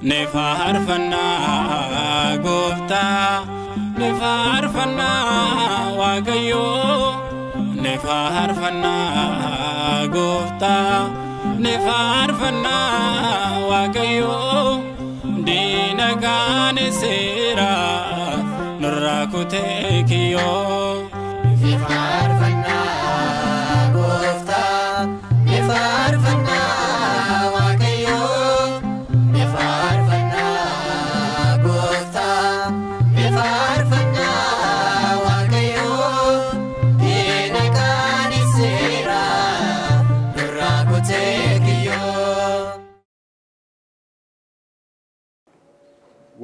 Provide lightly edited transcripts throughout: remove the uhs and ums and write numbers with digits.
نفارفنا قفتا نفارفنا واقيو نفارفنا قفتا نفارفنا واقيو دينا كان سيرا نراكو تيكيو نفارفنا قفتا نفارفنا واقيو نفارفنا قفتا نفارفنا واقيو دينا كان سيرا نراكو تيكيو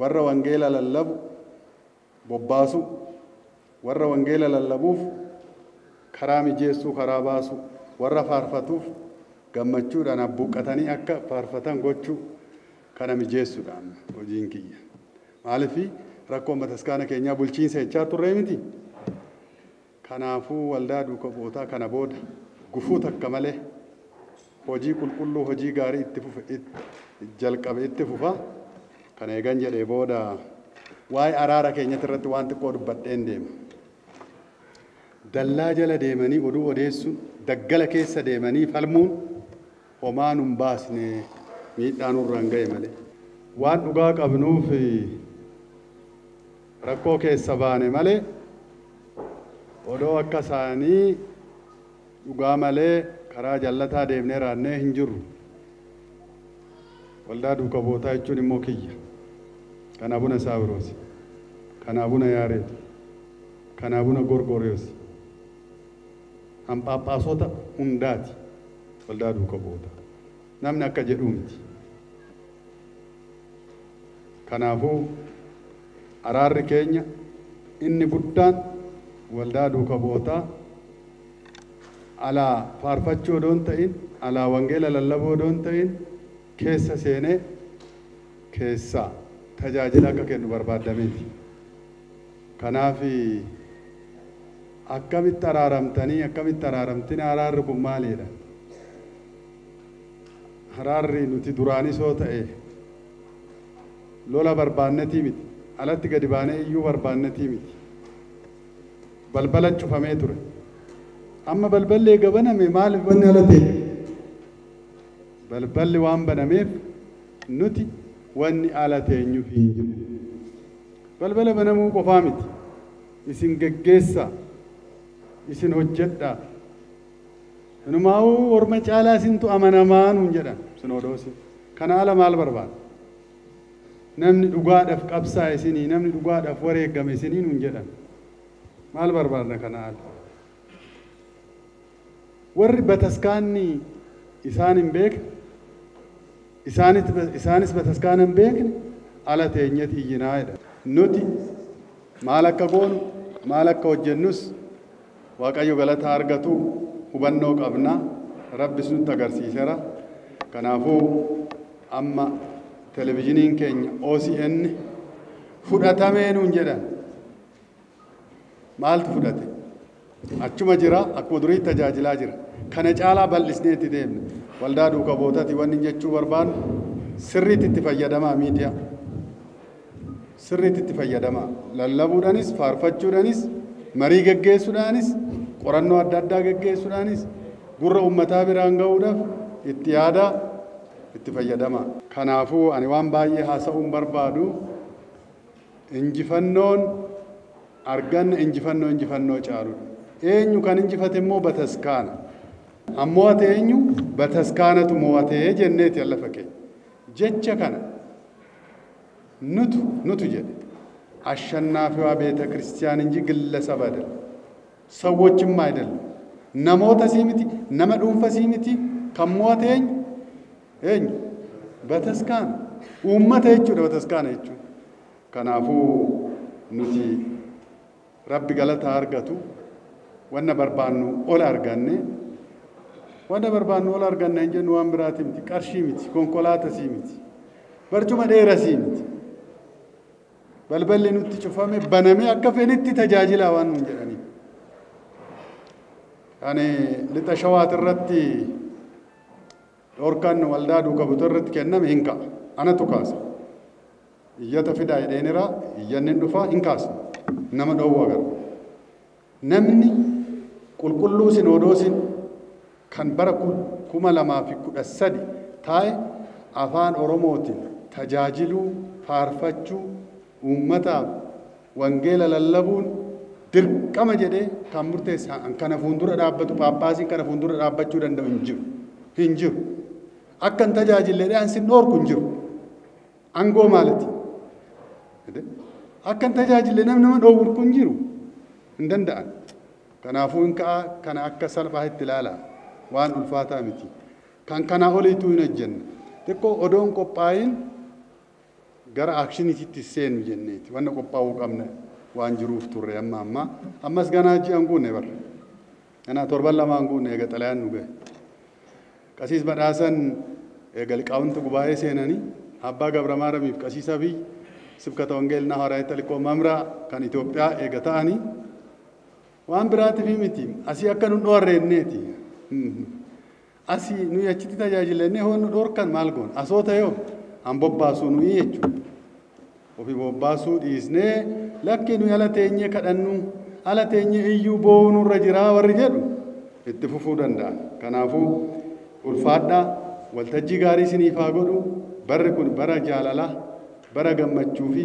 warra wangeela lallabu bobbaasu warra wangeela lallabuuf karaa mijeessuu karaa baasu warra faarfatuuf gammachuudhaan abbuuqqatanii akka faarfatan gochuu kana mijeessuudhaan hojiin kiyya maaliif rakkoon bataskaana keenyaa bulchiinsa jechaa turre miti kanaafuu waldaa duuka bootaa kana booda gufuu takka malee hojii qulqulluu hojii gaarii itti jalqabe itti fufa kana eegan jedhee booda waa'ee araara keenyatti irratti waan xiqqoo dubbadheen deema. Dallaa jala deemanii oduu odeessuun daggala keessa deemanii falmuun homaa nun baasne miidhaa nurraan ga'e malee. Waan dhugaa qabnuuf rakkoo keessa baane malee odoo akka isaanii dhugaa malee karaa jallataa deemnee raannee hin jirru. Waldaa duuka bootaa jechuun immoo kiyya. Kan Abuna Saawiroos, kan Abuna Yaareed, kan Abuna Gorgoriyoos. Hamphaaphaasota hundaati waldaa duuka bootaa. Namni akka jedhu miti. Kanaafuu araarri keenya inni guddaan waldaa duuka bootaa alaa faarfachuu odoon ta'in, alaa wangeela lallabuu odoon ta'in keessa seenee keessaa tajaajila akka kennu barbaadameeti. Kanaaf akkamitti araaramtanii akkamitti araaramtini araarri kun maalidha? Araarri nuti duraanis yoo ta'e lola barbaannetii miti. Alatti gadi baanee iyyuu barbaannetii miti. Balbala cufamee ture. Amma balballi eega baname maaliif wanni ala ta'e? Balballi waan banameef nuti wanni ala teenyuuf hin jiru. Balbala banamuu qofaa miti. Isin geggeessaa. Isin hojjedhaa. Inumaa'uu orma caalaa isintu amanamaa nuun jedhan sinodoosi. Kana ala maal barbaada? Namni dhugaadhaaf qabsaa isinii, namni dhugaadhaaf wareegame isinii nuun jedhan. Maal barbaadna kana ala? Warri bataskaanni isaan hin beekne isaanis bataskaana hin beekne ala teenyatti iyyinaa jedha. Nuti maal akka goonu maal akka hojjennus Waaqayyo galata argatu hubannoo qabna. Rabbis nutti agarsiiseera. Kanaafuu amma televizhiniin keenya OCN fudhatamee nuun jedhan. Maaltu fudhate? Achuma jira akkuma durii tajaajilaa jira. Kana caalaa bal'isneetti deemne. Waldaa duuka bootati wanni jechuu barbaadu sirriitti itti fayyadamaa miidiyaa. Sirriitti itti fayyadamaa. Lallabuudhaanis, faarfachuudhaanis, marii geggeessuudhaanis, qorannoo adda addaa geggeessuudhaanis, gurra uummataa biraan ga'uudhaaf itti yaadaa itti fayyadamaa. Kanaafuu ani waan baay'ee haasa'uun barbaadu injifannoon arganna injifannoo caaludha. Eenyu kan injifate immoo bataskaana. Ammoo ate eenyu bataskaanatu mo'atee jenneeti allafa keenya. Jecha kana nutu jedhe አሸናፊዋ ቤተ ክርስቲያን እንጂ ግለሰብ አይደለም፣ ሰዎችም አይደለም፣ ነሞተ ሲሚቲ ነመዱንፈ ሲሚቲ ከሞተኝ እኝ በተስካን ኡመተ እቹ በተስካን እቹ ከናፉ ኑቲ ረቢ ገለታ አርገቱ ወነ በርባኑ ኦል አርጋኔ ወነ በርባኑ ኦል አርጋኔ እንጂ ኑዋን ብራቲ ሚቲ ቀርሺ ሚቲ ኮንኮላተ ሲሚቲ በርጩመ ዴረ ሲሚቲ balballi nutti cufame baname akka fenitti tajaajila waan nun jedhani ani lixa shawaat irratti dhorkan waldaa duuka butu irratti kenname hinka anatu kaasa iyyata fidaa jedheenira iyyanni dhufaa hin kaasne nama dhowwu agarra. Namni qulqulluu Sinoodoosin kan bara 2013 taa'e afaan Oromootiin tajaajiluu faarfachuu uummataaf wangeela lallabuun dirqama jedhee kan murteesse kana fuuldura dhaabbatu paappaasiin kana fuuldura dhaabbachuu danda'u hin jiru. Akkan tajaajillee ansin dhoorku hin jiru. Angoo maalati? Akkan tajaajillee nama dhoowwu hin jiru. Hin danda'an. Kanaafuu hin ka'a kana akka salphaatti ilaalaa waan ulfaataa miti. Kan kana oliituu hin hojjenna. Xiqqoo odoon qophaa'in gara akshiniitti seenu jenneeti. Wanna qophaa'uu qabna waan jiruuf turre ammas ganaa ji'an guunne barra. Ganaa torban lamaan guunne eega xalayaan nu gahe. Qasiis badhaasan eega liqaawunta gubaa'ee seenanii abbaa Gabra Maaramiif qasiisa fi sibkata wangeelna Hawaraayii Taliqoo Mamraa kan Itoophiyaa eega ta'anii waan biraatiif miti asii akka nu dhoorreenneeti. Asii nuyi achitti tajaajilannee hoo nu dhoorkan maal goon asoo ta'eoo an bobbaasuu nuyi jechuudha. Ofii bobbaasuu dhiisnee lakki nuyi ala teenyee kadhannu ala teenyee iyyuu boo'uu nurra jiraa warri jedhu itti fufuu danda'a. Kanaafuu ulfaadhaa waltajjii gaarii isiniif haa godhu. Barri kun bara jaalalaa bara gammachuu fi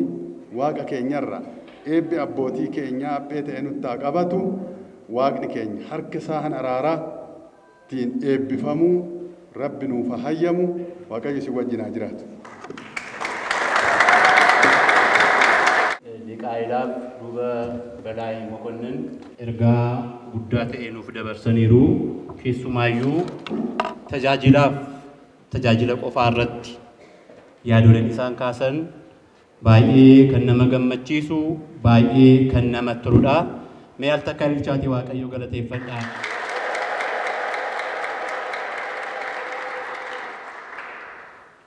waaqa keenyarra eebbi abbootii keenyaa abbee ta'e nutti haa qabatu. Waaqni keenya harka isaa han araaraa tiin eebbifamuu rabbi nuuf haa hayyamu. Waaqayyo si wajjin haa jiraatu. Liqaa'ilaaf duuba Balaayii Mokonnin ergaa guddaa ta'e nuuf dabarsaniiru. Keessumaayyuu tajaajila qofaa irratti yaadoleen isaan kaasan baay'ee kan nama gammachiisu baay'ee kan nama toludha. Mee al takka ilchaatii Waaqayyo galateeffadhaa.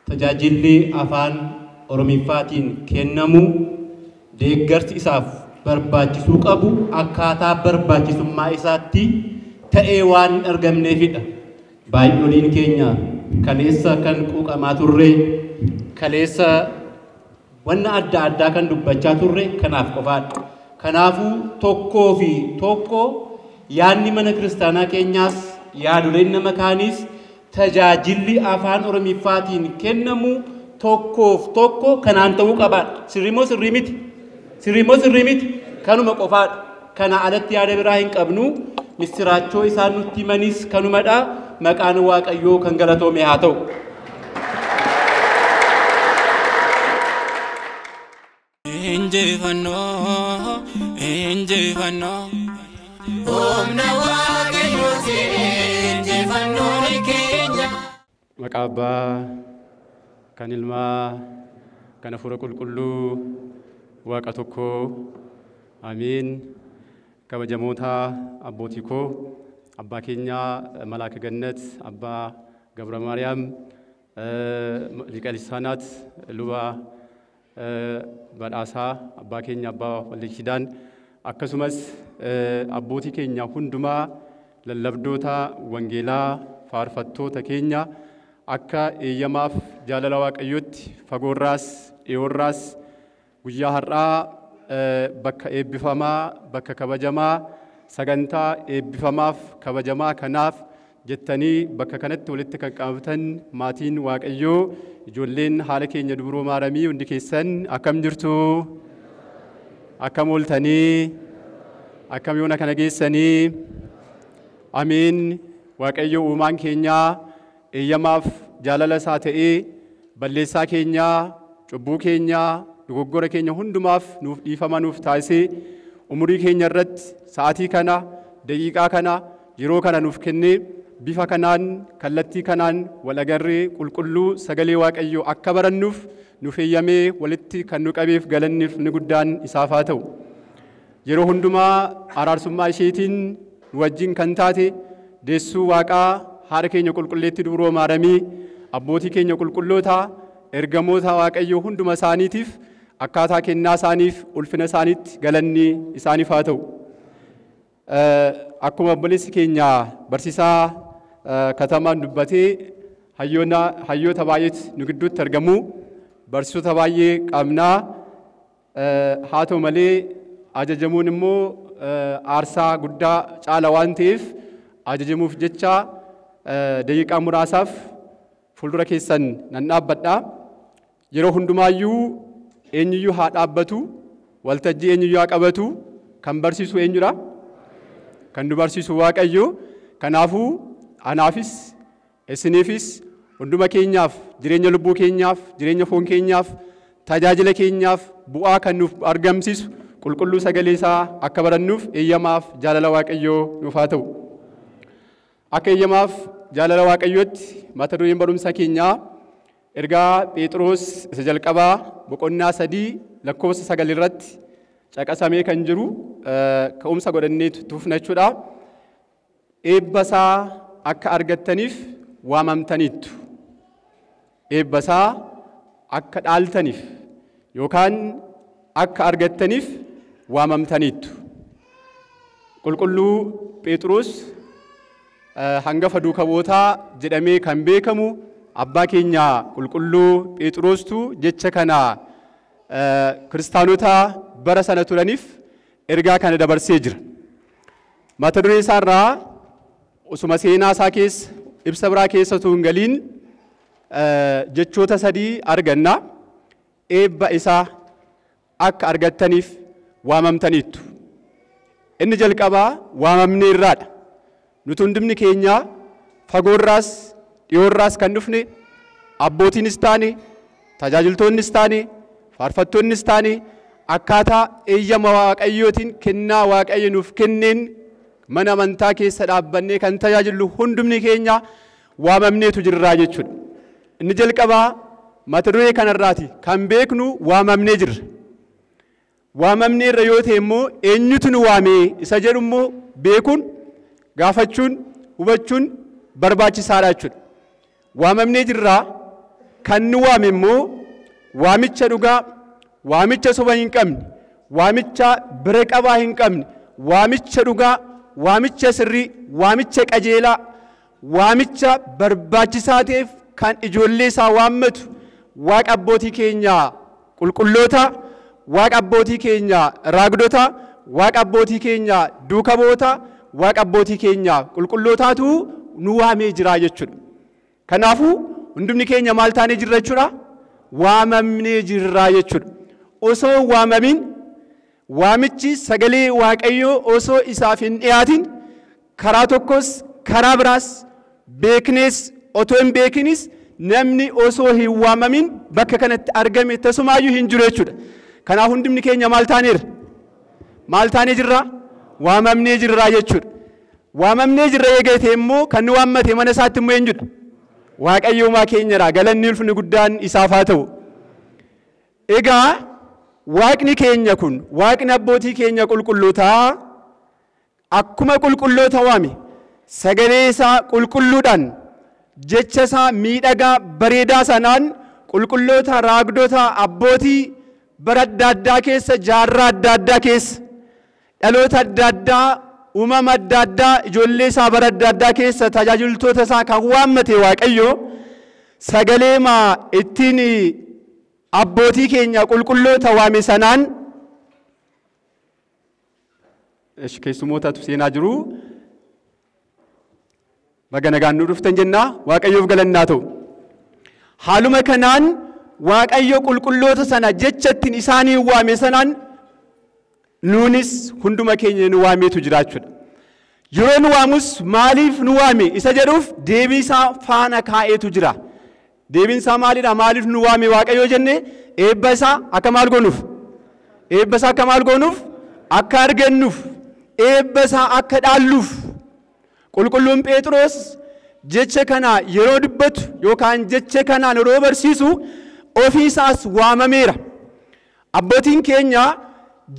Tajaajilli afaan Oromiffaatiin kennamu deeggarsi isaaf barbaachisuu qabu akkaataa barbaachisummaa isaatti ta'ee waan hin argamneefidha. Baay'ooliin keenya kaleessa kan quuqamaa turre kaleessa wanna adda addaa kan dubbachaa turre kanaaf qofaadha. Kanaafuu tokko yaadni mana kiristaanaa keenyaas yaadoleen nama kaaniis tajaajilli afaan Oromiffaatiin kennamu tokko kanaan ta'uu qabaadha. Sirrimoo sirrii miti kanuma qofaadha. Kana alatti yaada biraa hin qabnu. Mistiraachoo isaan nutti himanis kanumadha. Maqaan Waaqayyoo kan galatoome haa ta'u. Injifannoo Humna Waaqayyooti injifannoo ni keenya. Maqaa Abbaa kan Ilmaa kan Hafuura Qulqulluu Waaqa tokkoo amiin. Kabajamoota abbootii koo abbaa keenyaa Malaaka Gannat abbaa Gabra Maariyaam liqa lisaanaat luba badhaasaa abbaa keenya abbaa Waldeeksidaan akkasumas abbootii keenya hundumaa lallabdoota wangeelaa faarfattoota keenya akka eeyyamaaf jaalala Waaqayyootti fagoorraas dhiyoorraas guyyaa har'aa bakka eebbifamaa bakka kabajamaa sagantaa eebbifamaaf kabajamaa kanaaf jettanii bakka kanatti walitti kan qabatan maatiin Waaqayyoo ijoolleen haala keenya dubroo maaramii hundi keessan akkam jirtu akkam ooltanii akkam yoona kana geessanii amiin. Waaqayyo uumaan keenyaa eeyyamaaf jaalala isaa ta'ee balleessaa keenyaa cubbuu keenyaa dogoggora keenya hundumaaf nuuf dhiifama nuuf taasisee umurii keenya irratti sa'aatii kana daqiiqaa kana yeroo kana nuuf kennee bifa kanaan kallattii kanaan wal agarree qulqulluu sagalee Waaqayyoo akka barannuuf nuuf eeyyamee walitti kan nu qabeef galanni ni guddaan isaaf haa ta'u. Yeroo hundumaa araarsummaa isheetiin nu wajjin kan taate deessuu Waaqaa haadha keenya qulqulleetti dubroo maaramii abbootii keenya qulqullootaa ergamoota Waaqayyoo hunduma isaaniitiif akkaataa kennaa isaaniif ulfina isaaniitti galanni isaaniif haa ta'u. Akkuma obboleessi keenya barsiisaa katamaan dubbatee hayyoota baay'eetu nu gidduutti argamu. barsiisota baay'ee qabnaa. Haa ta'u malee ajajamuun immoo aarsaa guddaa caala waan ta'eef ajajamuuf jecha daqiiqaa muraasaaf fuuldura keessan nan dhaabbadha. Yeroo hundumaayyuu eenyuyyuu haa dhaabbatu, waltajjii eenyuyyuu haa qabatu. Kan barsiisu eenyudha? Kan nu barsiisu Waaqayyo. Kanaafuu anaafis isiniifis hunduma keenyaaf jireenya lubbuu keenyaaf jireenya foon keenyaaf tajaajila keenyaaf bu'aa kan nuuf argamsiisu qulqulluu sagalee isaa akka barannuuf eeyyamaaf jaalala Waaqayyoo nuuf haa ta'u. Akka eeyyamaaf jaalala Waaqayyootti mata dureen barumsa keenyaa ergaa Phexros isa jalqabaa boqonnaa 3 lakkoofsa 9 irratti caqasamee kan jiru ka'umsa godhannee tuufna jechuudha. Eebbasaa akka argattaniif waamamtaniittu. Eebbasaa akka dhaaltaniif yookaan akka argattaniif waamamtaniittu. Qulqulluu Phexros hangafa duukaa bu'ootaa jedhamee kan beekamu abbaa keenya qulqulluu Phexrostu jecha kana kiristaanota bara sana turaniif ergaa kana dabarsee jira. Mata duree isaarraa osuma seenaa isaa keessa ibsa biraa keessa utuu hin galiin jechoota 3 arganna. Eebba isaa akka argattaniif waamamtaniittu. Inni jalqabaa waamamneerraadha. Nuti hundumni keenya fagoorraas dhiyoorraas kan dhufne abbootiinis taane tajaajiltoonnis taane faarfattoonnis taane akkaataa eeyyama Waaqayyootiin kennaa Waaqayyo nuuf kenneen mana amantaa keessa dhaabbannee kan tajaajillu hundumni keenya waamamneetu jirraa jechuudha. Inni jalqabaa mata duree kanarraati kan beeknu waamamnee jirra. Waamamneerra yoo ta'e immoo eenyutu nu waamee isa jedhu immoo beekuun gaafachuun hubachuun barbaachisaadha jechuudha. Waamamnee jirraa kan nu waame immoo waamicha dhugaa, waamicha soba hin qabne, waamicha bira qabaa hin qabne, waamicha dhugaa, waamicha sirrii, waamicha qajeelaa, waamicha barbaachisaa ta'eef kan ijoollee isaa waammatu Waaqa abbootii keenya qulqulloota, Waaqa abbootii keenya raagdota, Waaqa abbootii keenya duukaa bu'oota, Waaqa abbootii keenya qulqullootaatu nu waamee jira jechuudha. Kanaafuu hundumni keenya maal taanee jirra jechuudha? Waamamnee jirra jechuudha. Osoo waamamin waamichi sagalee Waaqayyoo osoo isaaf hin dhiyaatin karaa tokkos karaa biraas beeknees otoo hin beekinis namni osoo hin waamamin bakka kanatti argame tasumaayyuu hin jiru jechuudha. Kanaaf hundumni keenya maal taaneerra? Maal taanee jirra? Waamamnee jirra jechuudha. Waamamnee jirra eegate immoo kan nu waammate mana isaatti immoo eenyudha? Waaqayyoomaa keenyadha. Galanni ulfinni guddaan isaaf haa ta'u. Egaa Waaqni keenya kun Waaqni abbootii keenya qulqullootaa akkuma qulqulloota waame sagalee isaa qulqulluudhaan jecha isaa miidhagaa bareedaa sanaan qulqulloota raagdota abbootii bara adda addaa keessa jaarraa adda addaa keessa dhaloota adda addaa uumama adda addaa ijoollee isaa bara adda addaa keessa tajaajiltoota isaa kan waammate Waaqayyo sagalee maa ittiin abbootii keenya qulqulloota waame sanaan keessumootatu seenaa jiru. Baga nagaan nu dhuftan jennaa Waaqayyoof galannaa ta'u. Haaluma kanaan Waaqayyo qulqulloota sana jechattiin isaanii waame sanaan nuunis hunduma keenya nu waameetu jiraachuudha. Yeroo nu waamus maaliif nu waame isa jedhuuf deebii isaa faana kaa'eetu jira. Deebiin isaa maalidha? Maaliif nu waame Waaqayyo jenne eebba isaa akka maal goonuuf? Eebba isaa akka maal goonuuf? Akka argannuuf. Eebba isaa akka dhaalluuf. Qulqulluun Phexros jecha kana yeroo dubbatu yookaan jecha kanaan yeroo barsiisu ofii isaas waamameera. Abbootiin keenya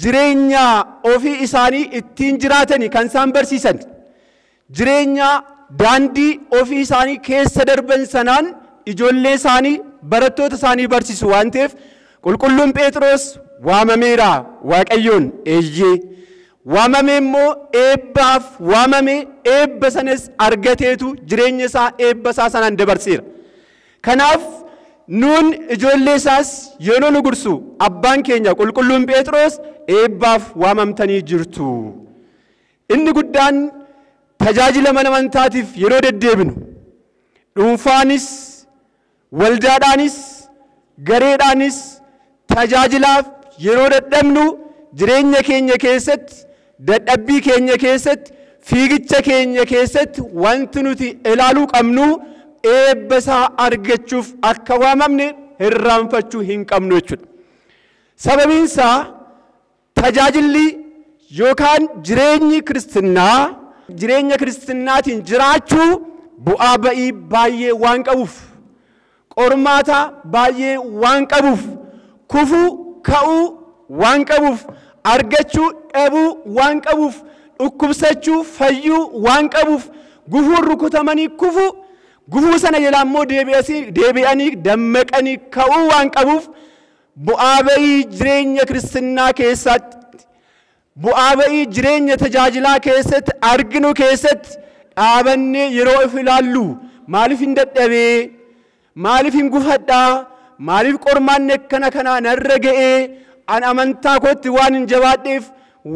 jireenya ofii isaanii ittiin jiraatanii kan isaan barsiisan jireenya daandii ofii isaanii keessa darban sanaan ijoollee isaanii barattoota isaanii barsiisu waan ta'eef qulqulluun Phexros waamameera Waaqayyoon eeyyee. Waamame immoo eebbaaf waamame eebba sanas argateetu jireenya isaa eebba isaa sanaan dabarseera. Kanaaf nuun ijoollee isaas yeroo nu gursu abbaan keenya qulqulluun Phexros eebbaaf waamamtanii jirtu. Inni guddaan tajaajila mana amantaatiif yeroo deddeebinu dhuunfaanis waldaadhaanis gareedhaanis tajaajilaaf yeroo dadhabnu jireenya keenya keessatti dadhabbii keenya keessatti fiigicha keenya keessatti wanti nuti ilaaluu qabnu eebba isaa argachuuf akka waamamne hirraanfachuu hin qabnu jechuudha. Sababiin isaa tajaajilli yookaan jireenyi kiristinnaatiin jiraachuu bu'aa ba'ii baay'ee waan qabuuf, qormaata baay'ee waan qabuuf, kufuu ka'uu waan qabuuf, argachuu dhabuu waan qabuuf, dhukkubsachuu fayyuu waan qabuuf, gufuun rukutamanii kufuu, gufuu sana jalaa immoo deebi'anii dammaqanii ka'uu waan qabuuf bu'aa ba'ii jireenya kiristinnaa keessatti, bu'aa ba'ii jireenya tajaajilaa keessatti arginu keessatti dhaabannee yeroo if ilaallu maaliif hin dadhabee, maaliif hin gufadhaa, maaliif qormaanni akkana kanaa narra ga'ee, an amantaa kootti waan hin jabaadheef,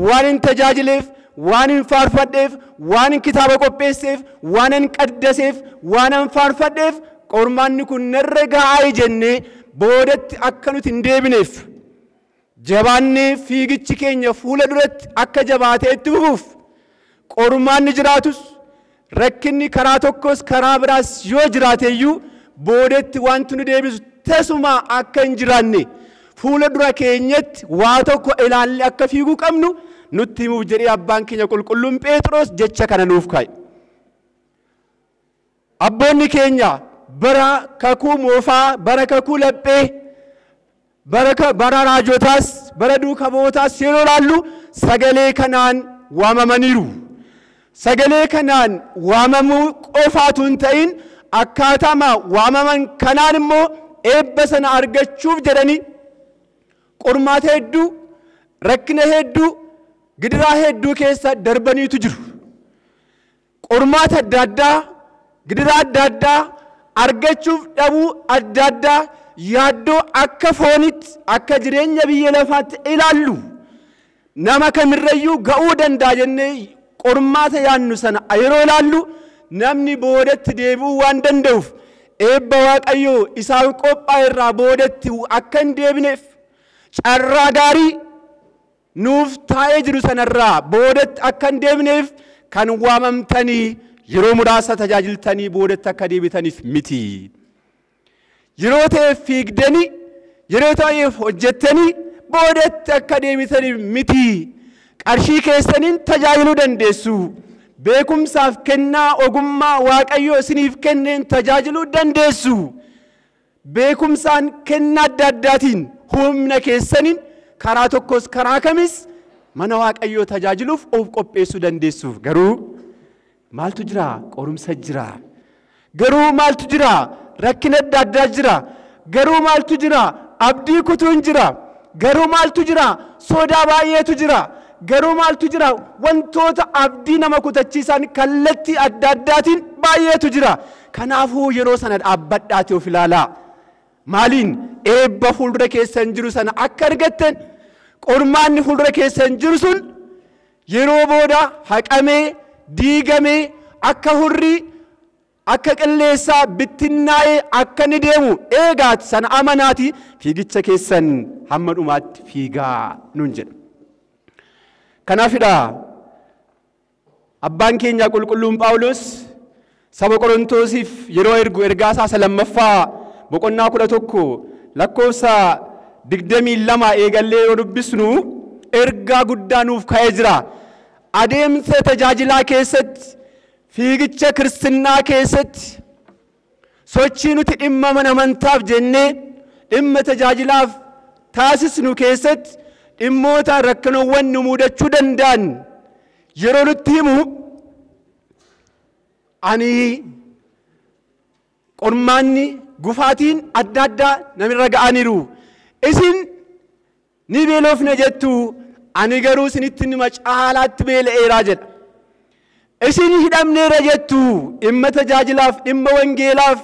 waan hin tajaajileef, waan hin faarfadheef, waan hin kitaaba qopheesseef, waan hin qaddaseef, waan hin faarfadheef qormaanni kun narra ga'aa jennee boodatti akka nuti hin deebineef jabaannee fiigichi keenya fuula duratti akka jabaatee itti fufuuf qormaanni jiraatus rakkinni karaa tokkos karaa biraas yoo jiraateeyyuu boodatti wanti nu deebisu tasuma akka hin jiraanne fuula dura keenyatti waa tokko ilaallee akka fiiguu qabnu nutti himuuf jedhee abbaan keenya qulqulluun Phexros jecha kana nuuf kaa'e. Abboonni keenya bara kakuu moofaa, bara kakuu laphee, bara raajotaas, bara duukaa bu'ootaas yeroo ilaallu sagalee kanaan waamamaniiru. Sagalee kanaan waamamuu qofaatu hin ta'in akkaataama waamaman kanaan immoo eebba sana argachuuf jedhanii qormaata hedduu, rakkina hedduu, gidiraa hedduu keessa darbaniitu jiru. Qormaata adda addaa, gidiraa adda addaa argachuuf dhabuu adda addaa yaaddoo akka foonitti akka jireenya biyya lafaatti ilaallu nama kamirrayyuu ga'uu danda'a jennee qormaata yaannu sana yeroo ilaallu namni boodatti deebi'uu waan danda'uuf eebba Waaqayyoo isaaf qophaa'e irraa boodatti akka hin deebineef carraa gaarii nuuf taa'ee jiru sanarraa boodatti akka hin deebineef kan waamamtanii yeroo muraasa tajaajiltanii boodatti akka deebitaniif miti. Yeroo ta'eef fiigdanii, yeroo ta'eef hojjettanii boodatti akka deebitaniif miti. Qarshii keessaniin tajaajiluu dandeessu. Beekumsaaf kennaa ogummaa Waaqayyoo isiniif kenneen tajaajiluu dandeessu. Beekumsaan kennaa adda addaatiin humna keessaniin karaa tokkos karaa kamis mana Waaqayyoo tajaajiluuf of qopheessuu dandeessu. Garuu maaltu jira? Qorumsa jira. Garuu maaltu jira? Rakkina adda addaa jira. Garuu maaltu jira? Abdii kutuun jira. Garuu maaltu jira? Sodaa baay'eetu jira. Garuu maaltu jira? Wantoota abdii nama kutachiisan kallattii adda addaatiin baay'eetu jira. Kanaafuu yeroo sana dhaabbadhaati of ilaalaa. Maaliin eebba fuuldura keessan jiru sana akka argattan qormaanni fuuldura keessan jiru sun yeroo booda haqamee diigamee akka hurrii akka qilleessaa bittinnaa'ee akka ni deemu eegaati sana amanaati fiigicha keessan hamma dhumaatti fiigaa nun jedha. Kanaafidha abbaan keenya qulqulluun Phaawulos saba Qorontosiif yeroo ergu ergaa isaa lammaffaa boqonnaa 11 lakkoofsa 22 eegallee yoo dubbisnu ergaa guddaa nuuf ka'ee jira. Adeemsa tajaajilaa keessatti fiigicha kiristinnaa keessatti sochii nuti dhimma mana amantaaf jennee dhimma tajaajilaaf taasisnu keessatti dhimmoota rakkinoowwan nu mudachuu danda'an yeroo nutti himu ani qormaanni gufaatiin adda addaa namirra ga'aniiru. Isin ni beelofne jettu, ani garuu isinitti nima caalaatti beela'eeraa jedha. Isin hidhamneera jettu dhimma tajaajilaaf, dhimma wangeelaaf,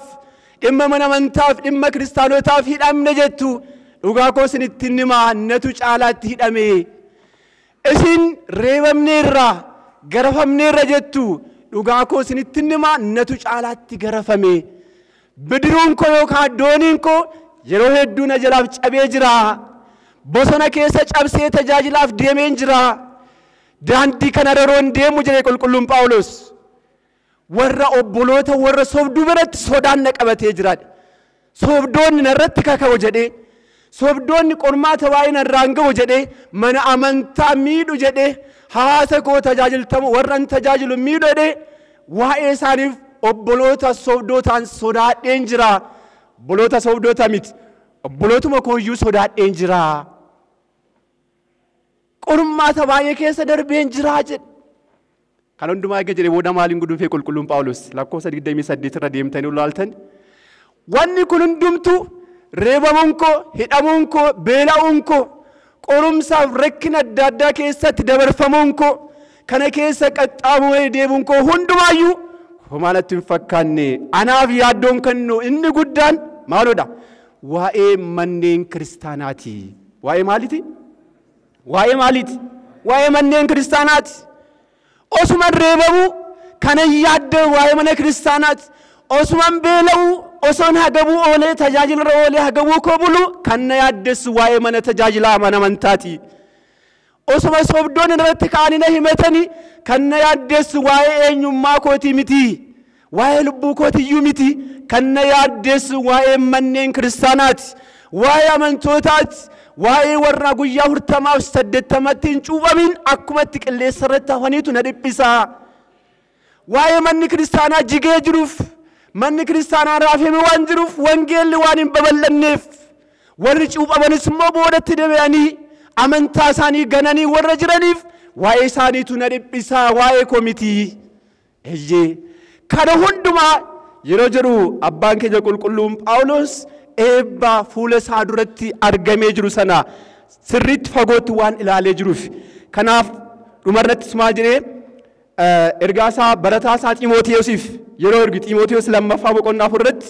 dhimma mana amantaaf dhimma kiristaanotaaf hidhamne jettu dhugaa koo isinitti himaa natu caalaatti hidhame isin reebamneerra garafamneerra jettu dhugaa koo isinitti himaa natu caalaatti garafame bidiruun koo yookaan dooniin koo yeroo hedduu na jalaaf cabee jira bosona keessa cabsee tajaajilaaf deemeen jira daandii kana roon deemu jedhe qulqulluun Phaawulos warra obboloota warra sobduu biratti sodaan na qabatee jira sobdoonni narratti kaka'u jedhe sobdoonni qormaata waa'ee narraan ga'u jedhe mana amantaa miidhu jedhe hawaasa koo tajaajiltamu warran tajaajilu miidhu jedhe waa'ee isaaniif obboloota sobdootaan sodaadheen jira obboloota sobdoota miti obbolootuma kooyyuu sodaadheen jira qormaata baay'ee keessa darbeen jira jedhe kan hundumaa eega jedhe booda maaliin guduunfee qulqulluun Phaawulos lakkoofsa 28 irra deemtanii ulaaltan wanni kun hundumtu reebamuun koo hidhamuun koo beela'uun koo qorumsaaf rakkina adda addaa keessatti dabarfamuun koo kana keessa qaxxaamuree deemuun koo hundumaayyuu homaanatti hin fakkaanne anaaf yaaddoon kennu inni guddaan maalodha waa'ee manneen kiristaanaati waa'ee maaliiti waa'ee manneen kiristaanaati osuman reebamu kana yaadda waa'ee mana kiristaanaati osuman beela'u osoon hagabuu oolee tajaajila oolee hagabuu koo bulu kan na yaaddeessu waa'ee mana tajaajilaa mana amantaati osuma sobdoon irratti ka'anii na himatanii kan na yaaddeessu waa'ee eenyummaa kootii miti waa'ee lubbuu kootiyyuu miti kan na yaaddeessu waa'ee manneen kiristaanaati waa'ee amantootaati waa'ee warra guyyaa 48 hin cuuphamin akkumatti qilleessa irratti hafaniitu na dhiphisa waa'ee manni kiristaanaa jigee jiruuf manni kiristaanaa raafame waan jiruuf wangeelli waan hin babal'anneef warri cuuphamanis immoo boodatti deebi'anii amantaa isaanii gananii warra jiraniif waa'ee isaaniitu na dhiphisa waa'ee koo miti eeyyee kana hundumaa yeroo jedhu abbaan keenya qulqulluun Phaawulos eebba fuula isaa duratti argamee jiru sana sirriitti fagootti waan ilaalee jiruuf kanaaf dhumarrattis maal jedhee ergaa isaa barataa isaa Xiimotewosiif yeroo ergi Xiimotewos lammaffaa boqonnaa 4 irratti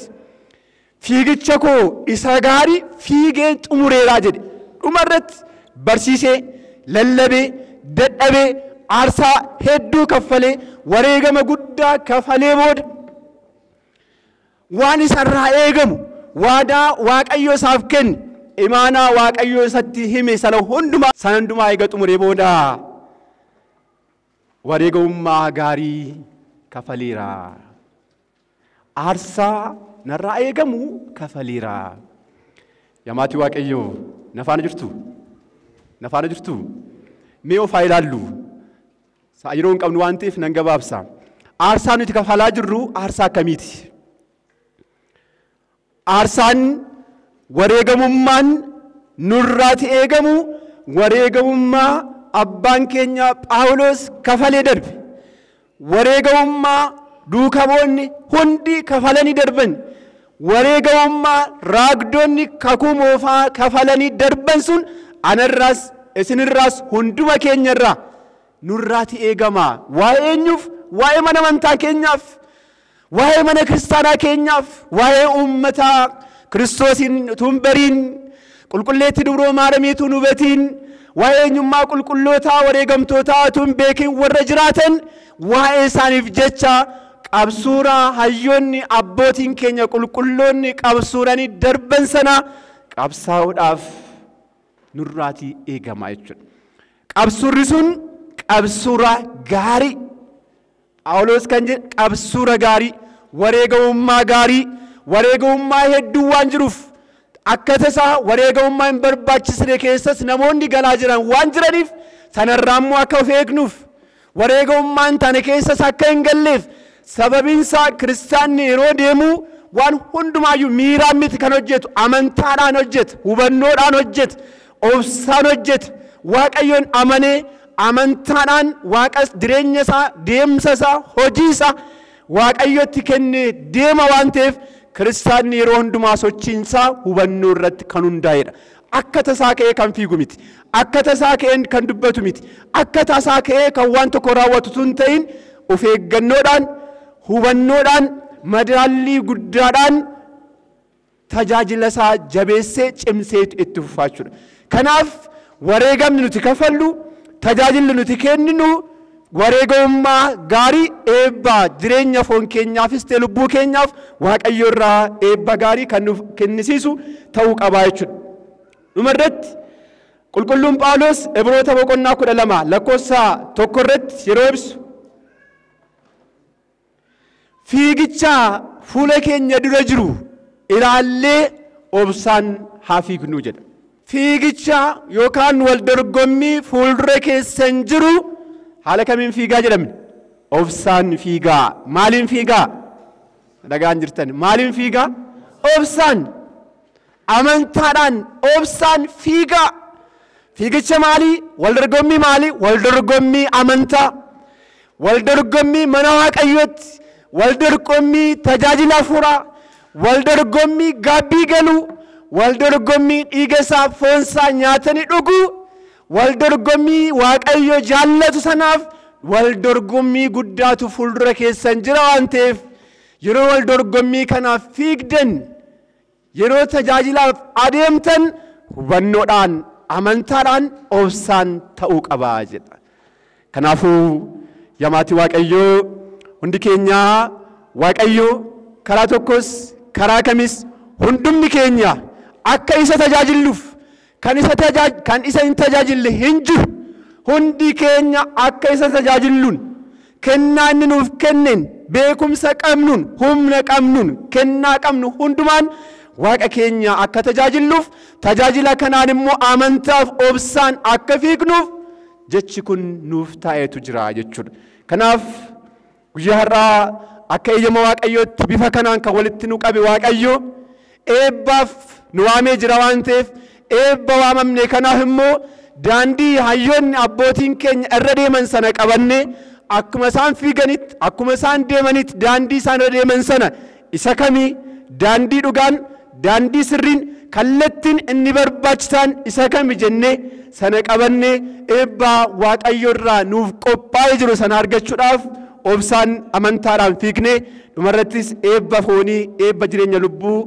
fiigicha koo isa gaarii fiigee xumureeraa jedhe dhumarratti barsiisee lallabee dadhabee aarsaa hedduu kaffalee wareegama guddaa kaffalee booda waan isarraa eegamu waadaa waaqayyo isaaf kenne imaanaa waaqayyo isatti hime sana hundumaa eega xumuree booda wareegamummaa gaarii kaffaleera aarsaa narraa eegamu kaffaleera yamaatii waaqayyo nafaana jirtu mee of ilaallu yeroo hin qabnu waan ta'eef nan gabaabsa aarsaa nuti kaffalaa jirru aarsaa akkamiiti aarsaan wareegamummaan nurraati eegamu wareegamummaa abbaan keenya Phaawulos kafalee darbe wareegamummaa duukamoonni hundi kafalanii darban wareegamummaa raagdoonni kakuu moofaa kafalanii darban sun anarraas isinirraas hunduma keenyarraa nurraati eegama waa'ee eenyuuf waa'ee mana amantaa keenyaaf waa'ee mana kiristaanaa keenyaaf waa'ee uummataa Kiristoosin tumbariin qulqulleetti dubroo maaramiitu nubatiin waa'ee eenyummaa qulqullootaa wareegamtootaa tun beekin warra jiraatan waa'ee isaaniif jecha qabsuura hayyoonni abbootiin keenya qulqulloonni qabsuuranii darban sana qabsaa'uudhaaf nurraati eegama jechuudha qabsuurri sun qabsuura gaarii Phaawulos kan jedhe qabsuura gaarii wareegamummaa gaarii wareegamummaa hedduu waan jiruuf akka tasaa wareegamummaa hin barbaachisne keessas namoonni galaa jiran waan jiraniif sanarraa immoo akka of eegnuuf wareegamummaan tana keessas akka hin galleef sababiinsaa kiristaanni yeroo deemu waan hundumaayyuu miiraan miti kan hojjetu amantaadhaan hojjeta hubannoodhaan hojjeta obsaan hojjeta waaqayyoon amanee amantaadhaan waaqas jireenya isaa deemsa isaa hojii isaa waaqayyotti kennee deema waan ta'eef kiristaanni yeroo hundumaa sochiinsaa hubannoo irratti kan hundaa'edha akka tasaa ka'ee kan fiigu miti akka tasaa ka'ee kan dubbatu miti akka tasaa ka'ee kan waan tokko raawwatu tun ta'in of eeggannoodhaan hubannoodhaan madaallii guddaadhaan tajaajila isaa jabeessee cimsee itti fufaa jechuudha. Kanaaf wareegamni nuti kafallu tajaajilli nuti kenninu wareegamummaa gaarii eebba jireenya foon keenyaafis ta'e lubbuu keenyaaf Waaqayyo irraa eebba gaarii kan nuuf kennisiisu ta'uu qaba jechuudha. Dhumarratti qulqulluun Phaawulos Ibroota boqonnaa 12 lakkoofsa 1 irratti yeroo ibsu fiigicha fuula keenya dura jiru ilaallee obsaan haa fiignu jedha. Fiigicha yookaan wal dorgommii fuuldura keessan jiru haala kamiin fiigaa jedhamne? Obsaan fiigaa. Maaliin fiigaa? Dhagaan jirtan maaliin fiigaa? Obsaan. Amantaadhaan obsaan fiigaa. Fiigicha maali? Wal dorgommii maali? Wal dorgommii amantaa. Wal dorgommii mana Waaqayyootti. Wal dorgommii tajaajila hafuuraa. Wal dorgommii gaabbii galuu. Wal dorgommii dhiiga isaa foon isaa nyaatanii dhuguu. Wal dorgommii Waaqayyo jaallatu sanaaf wal dorgommii guddaatu fuuldura keessan jira waan ta'eef yeroo wal dorgommii kanaaf fiigdan yeroo tajaajilaaf adeemtan hubannoodhaan amantaadhaan obsaan ta'uu qabaa jedha. Kanaafuu yamaatii Waaqayyoo hundi keenya Waaqayyo karaa tokkos karaa kamis hundumni keenya akka isa tajaajilluuf kan isa hin tajaajille hin jiru hundi keenya akka isa tajaajilluun kennaa inni nuuf kenneen beekumsa qabnuun humna qabnuun kennaa qabnu hundumaan Waaqa keenya akka tajaajilluuf tajaajila kanaan immoo amantaaf obsaan akka fiignuuf jechi kun nuuf taa'etu jira jechuudha. Kanaaf guyyaa har'aa akka eeyyama Waaqayyootti bifa kanaan kan walitti nu qabe Waaqayyo eebbaaf nu waamee jira waan ta'eef eebba waamamne kanaaf immoo daandii hayyoonni abbootiin keenya irra deeman sana qabanne akkuma isaan fiiganitti akkuma isaan deemanitti daandii isaan irra deeman sana isa kamii daandii dhugaan daandii sirriin kallattiin inni barbaachisan isa kami jennee sana qabanne eebba Waaqayyo irraa nuuf qophaa'ee jiru sana argachuudhaaf obsaan amantaadhaan fiigne dhumarrattis eebba foonii eebba jireenya lubbuu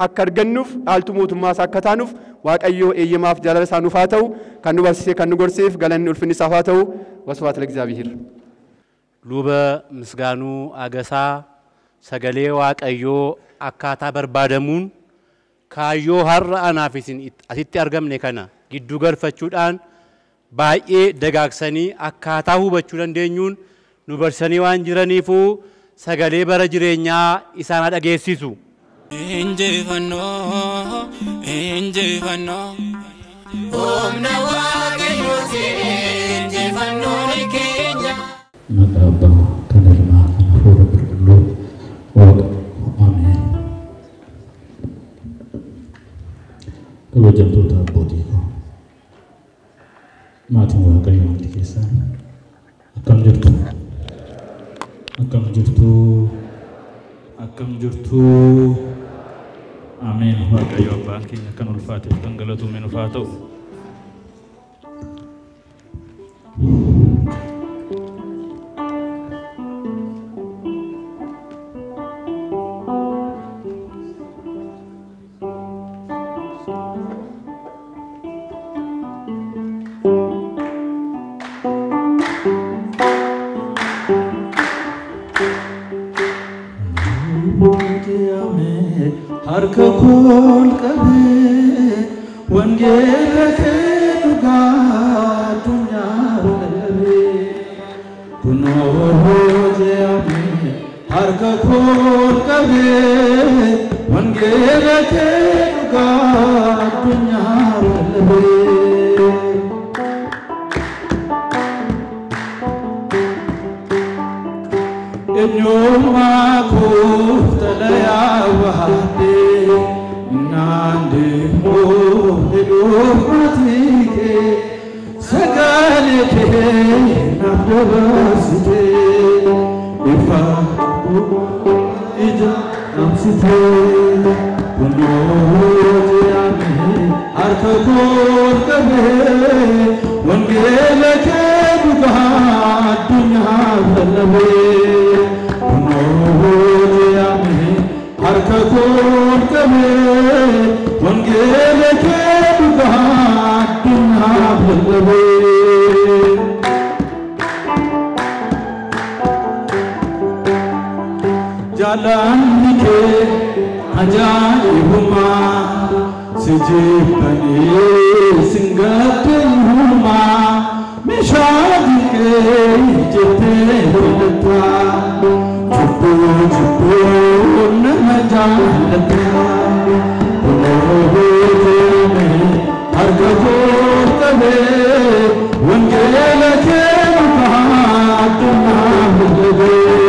akka argannuuf dhaaltu mootummaas akka taanuuf Waaqayyo eeyyamaaf jaalala isaa nuuf haa ta'u kan nu barsiisee kan nu gorseef galanni ulfinni isaaf haa ta'u waswaat ለእግዚአብሔር ሉበ ምስጋኑ አገሳ ሰገሌ ዋቀዮ አካታ በርባደሙን ካዮ ሀር አናፊሲን አሲቲ አርገምኔ ከና ጊዱ ገርፈቹዳን ባዬ ደጋግሰኒ አካታ ሁበቹ ለንደኙን ኑ በርሰኒ ዋን ጅረኒፉ ሰገሌ በረጅሬኛ ኢሳና ደጌሲሱ Injifannoo humna Waaqayyooti injifannoo ni keenya. Maqaa Abbaa kan Ilmaa kan Hafuura Qulqulluu Waaqa Ameen. Kabajamtoota abbootii koo maatiin Waaqayyoo hundi keessan akkam jirtu? Akkam jirtu? Akkam jirtu? Ameen. Waaqayyo abbaan keenya kan ulfaateef kan galatuume nuuf haa ta'u. harka kol qabe wangela ke duga dunya labe kuno je ame harka kol qabe wangela ke duga dunya labe Enyoma ko talaya wahde nande mo edomatike sagale ke nabdasite ifa ija amsite kuno jame arko kol kabe wangela ke duga dunya labe harka kol kabe wangeela kee dhugaa addunyaaf lallabee. Jaalalli kee ajaa'ibummaa si jeebbanii singaddeenyummaa meeshaa dhiqee jettee filataa jubbuu nama jaalataa oloobeetee harka goottabee wangeela kee dhugaa addunyaaf lallabee.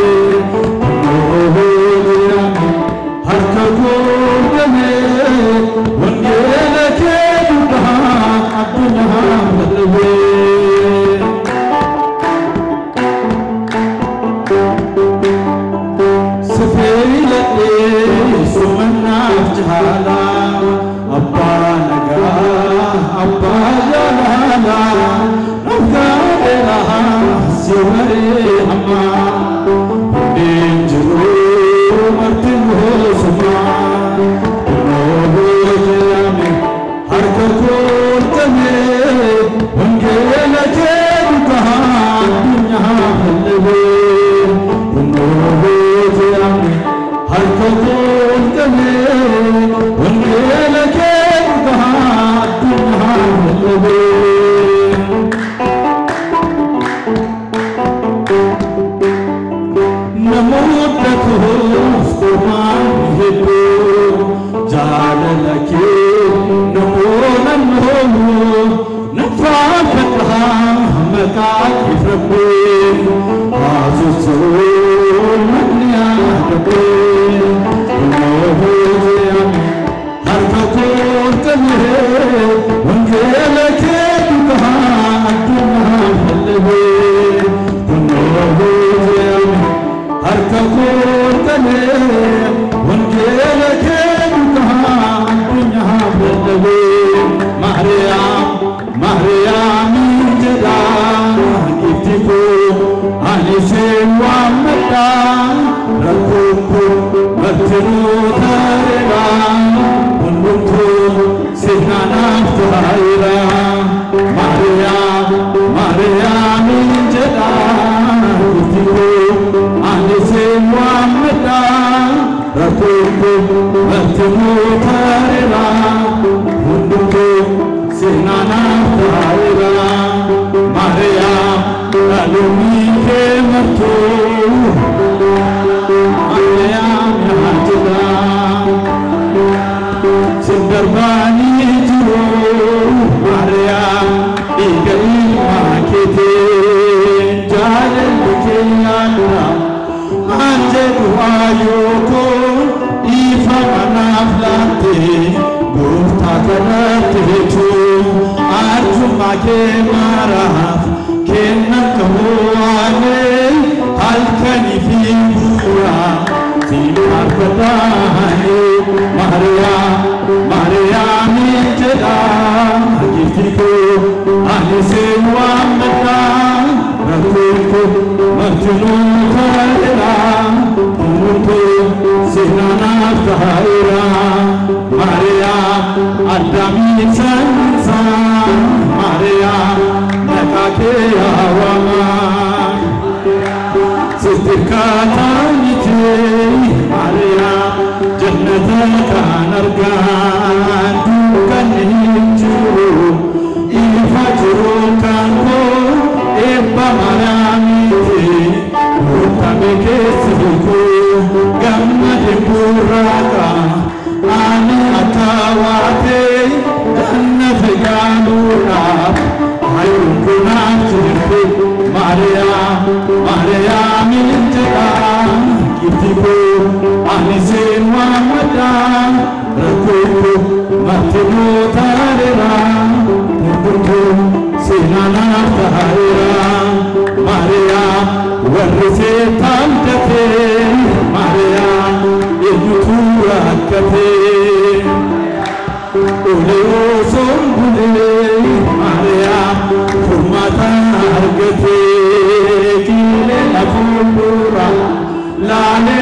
Laane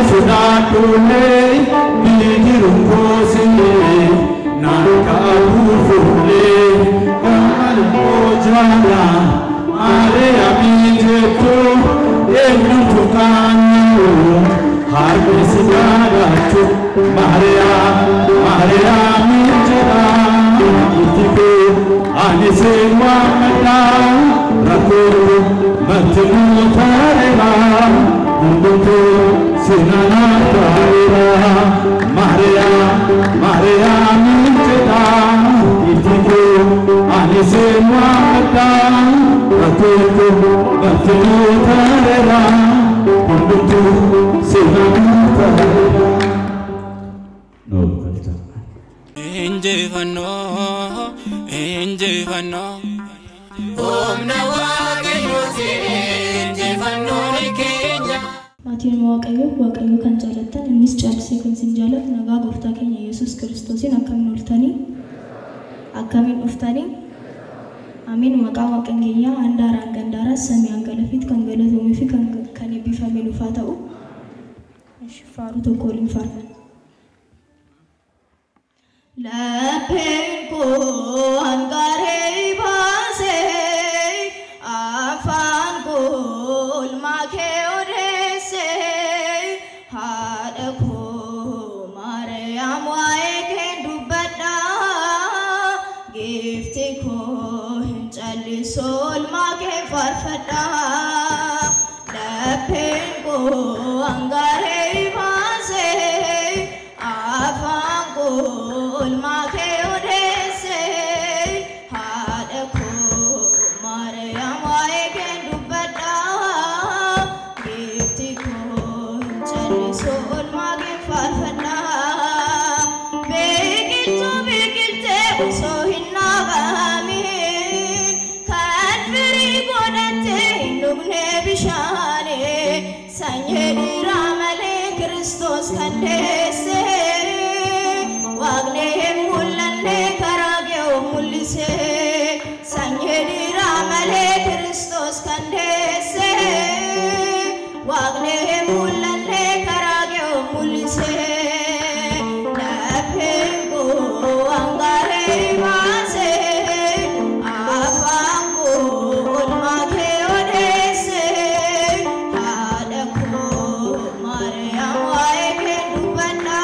Sarvana Are Amijetu Enu Tukanu Harbi Sigarachu Maria Mijera Itiku Anisewa Mata Ratu Matimu Tarera Unduku Sinana Tarera Maria Mijera Itiku Anisewa Mata Ratu Matimu Tarera Unduku Sinana Tarera No, Injifano Om Nawagayosi Injifano Kenya Maatiin waaqayyo kan jaalatan innis caalsee kan sin jaalatu nagaa gooftaa keenya Yesuus Kiristoosiin akkamiin dhuftanii Amiin maqaa waaqan keenya handaaraan gandaara samii galafit kan galatamuu fi kan eebbifame dhufaa ta'u Faaru tokko waliin faarfanna Lapenko angare base afanko ulmake odese hadako Mariam waeke dubada gifti ko hinchaliso ulmake farfada Lapenko angare base afanko Ulmake odese hadako Mariam waeke dubada gifti ko hinchaliso ulmake farfada beekilte osoo hin nagamin kan firii godhatte hin dhugne bishaane sanyee dhiiraa malee Kiristoos kan deesse Wagne mulanne karage mulise sanyedi ramale Kristos kandese Wagne mulanne karage mulise Lapengo angare mase afango ulmake odese hadako Mariam waeke dubada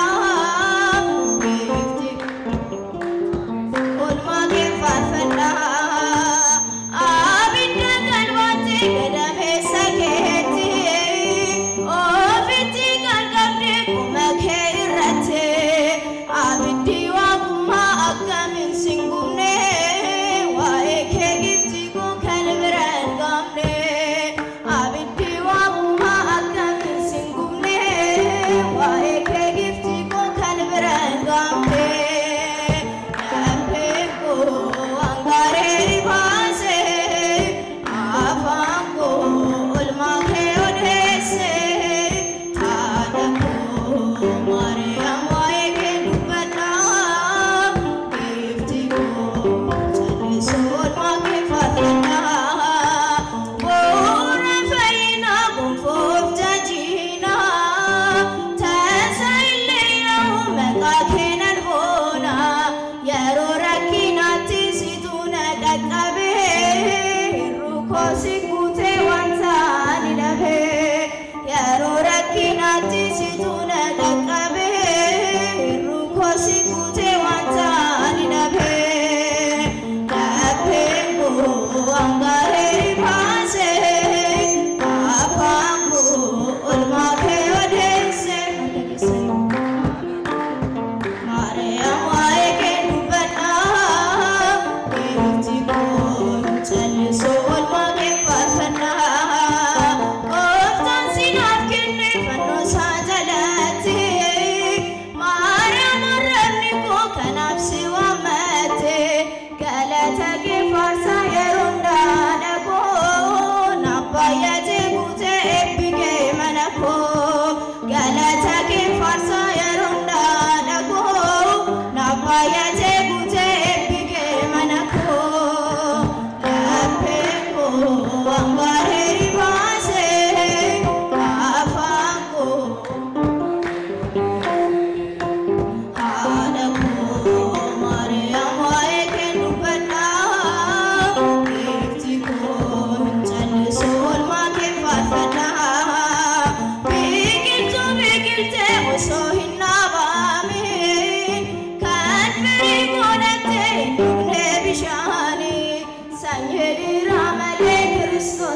So, what